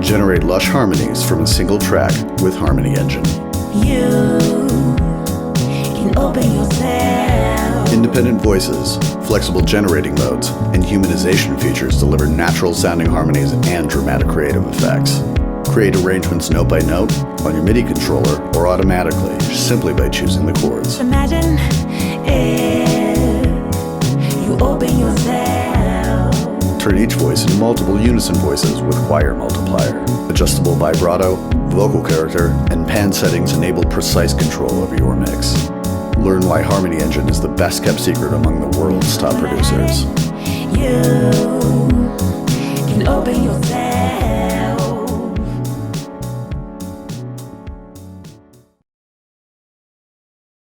Generate lush harmonies from a single track with Harmony Engine. You can open yourself. Independent voices, flexible generating modes, and humanization features deliver natural sounding harmonies and dramatic creative effects. Create arrangements note by note on your MIDI controller or automatically simply by choosing the chords. Imagine if you open yourself. Turn each voice into multiple unison voices with choir multiplier. Adjustable vibrato, vocal character, and pan settings enable precise control over your mix. Learn why Harmony Engine is the best kept secret among the world's top producers. You can open yourself.